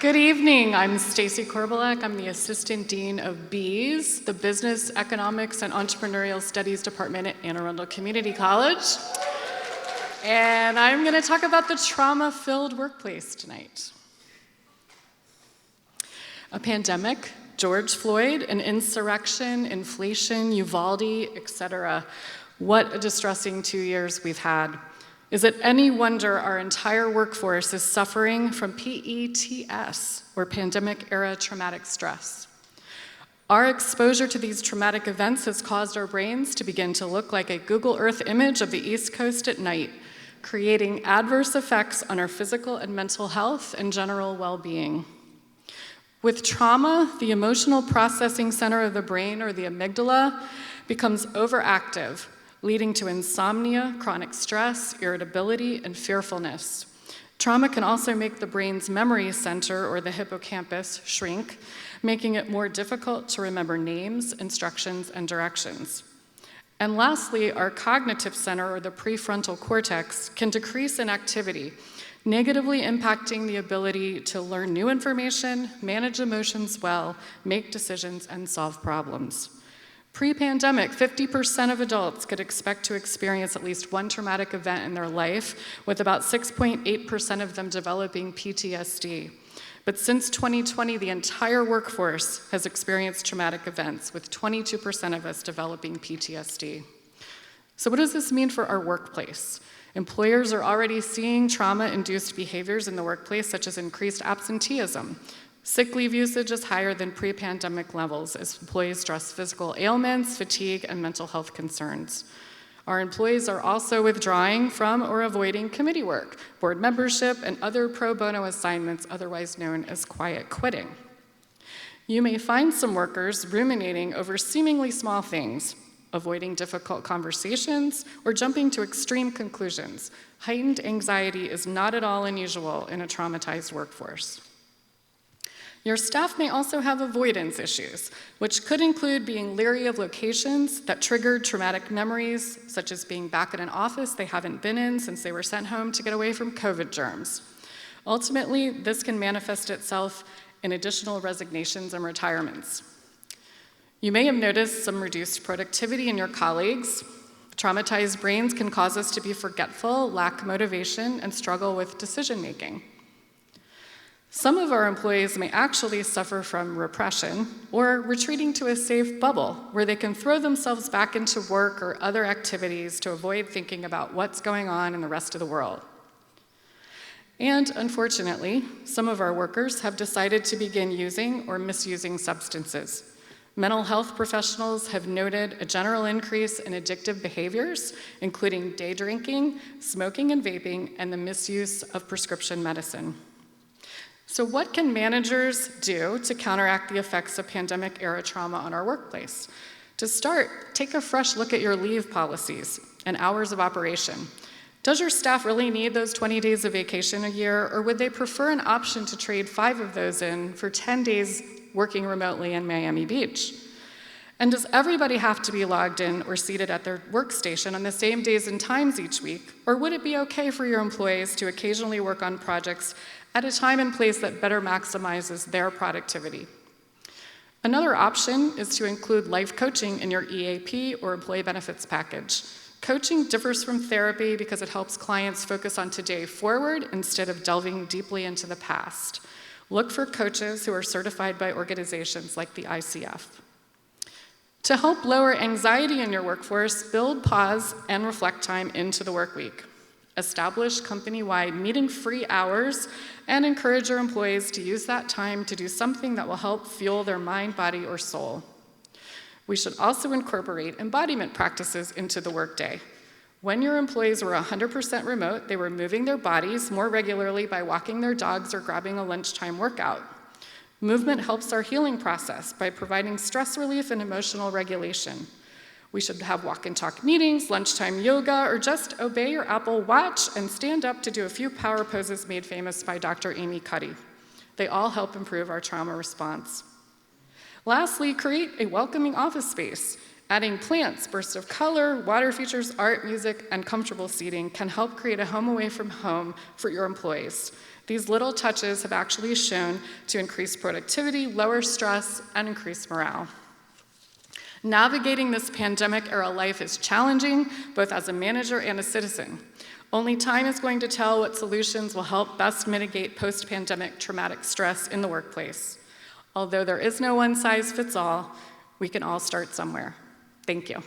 Good evening. I'm Stacy Korbelak. I'm the Assistant Dean of BEES, the Business, Economics, and Entrepreneurial Studies Department at Anne Arundel Community College. And I'm going to talk about the trauma-filled workplace tonight. A pandemic, George Floyd, an insurrection, inflation, Uvalde, etc. What a distressing 2 years we've had. Is it any wonder our entire workforce is suffering from PETS, or pandemic-era traumatic stress? Our exposure to these traumatic events has caused our brains to begin to look like a Google Earth image of the East Coast at night, creating adverse effects on our physical and mental health and general well-being. With trauma, the emotional processing center of the brain, or the amygdala, becomes overactive, leading to insomnia, chronic stress, irritability, and fearfulness. Trauma can also make the brain's memory center, or the hippocampus, shrink, making it more difficult to remember names, instructions, and directions. And lastly, our cognitive center, or the prefrontal cortex, can decrease in activity, negatively impacting the ability to learn new information, manage emotions well, make decisions, and solve problems. Pre-pandemic, 50% of adults could expect to experience at least one traumatic event in their life, with about 6.8% of them developing PTSD. But since 2020, the entire workforce has experienced traumatic events, with 22% of us developing PTSD. So what does this mean for our workplace? Employers are already seeing trauma-induced behaviors in the workplace, such as increased absenteeism. Sick leave usage is higher than pre-pandemic levels as employees stress physical ailments, fatigue, and mental health concerns. Our employees are also withdrawing from or avoiding committee work, board membership, and other pro bono assignments, otherwise known as quiet quitting. You may find some workers ruminating over seemingly small things, avoiding difficult conversations, or jumping to extreme conclusions. Heightened anxiety is not at all unusual in a traumatized workforce. Your staff may also have avoidance issues, which could include being leery of locations that triggered traumatic memories, such as being back at an office they haven't been in since they were sent home to get away from COVID germs. Ultimately, this can manifest itself in additional resignations and retirements. You may have noticed some reduced productivity in your colleagues. Traumatized brains can cause us to be forgetful, lack motivation, and struggle with decision-making. Some of our employees may actually suffer from repression or retreating to a safe bubble where they can throw themselves back into work or other activities to avoid thinking about what's going on in the rest of the world. And unfortunately, some of our workers have decided to begin using or misusing substances. Mental health professionals have noted a general increase in addictive behaviors, including day drinking, smoking and vaping, and the misuse of prescription medicine. So what can managers do to counteract the effects of pandemic-era trauma on our workplace? To start, take a fresh look at your leave policies and hours of operation. Does your staff really need those 20 days of vacation a year, or would they prefer an option to trade 5 of those in for 10 days working remotely in Miami Beach? And does everybody have to be logged in or seated at their workstation on the same days and times each week? Or would it be okay for your employees to occasionally work on projects at a time and place that better maximizes their productivity? Another option is to include life coaching in your EAP or employee benefits package. Coaching differs from therapy because it helps clients focus on today forward instead of delving deeply into the past. Look for coaches who are certified by organizations like the ICF. To help lower anxiety in your workforce, build pause and reflect time into the work week. Establish company-wide meeting-free hours and encourage your employees to use that time to do something that will help fuel their mind, body, or soul. We should also incorporate embodiment practices into the workday. When your employees were 100% remote, they were moving their bodies more regularly by walking their dogs or grabbing a lunchtime workout. Movement helps our healing process by providing stress relief and emotional regulation. We should have walk and talk meetings, lunchtime yoga, or just obey your Apple Watch and stand up to do a few power poses made famous by Dr. Amy Cuddy. They all help improve our trauma response. Lastly, create a welcoming office space. Adding plants, bursts of color, water features, art, music, and comfortable seating can help create a home away from home for your employees. These little touches have actually shown to increase productivity, lower stress, and increase morale. Navigating this pandemic-era life is challenging, both as a manager and a citizen. Only time is going to tell what solutions will help best mitigate post-pandemic traumatic stress in the workplace. Although there is no one-size-fits-all, we can all start somewhere. Thank you.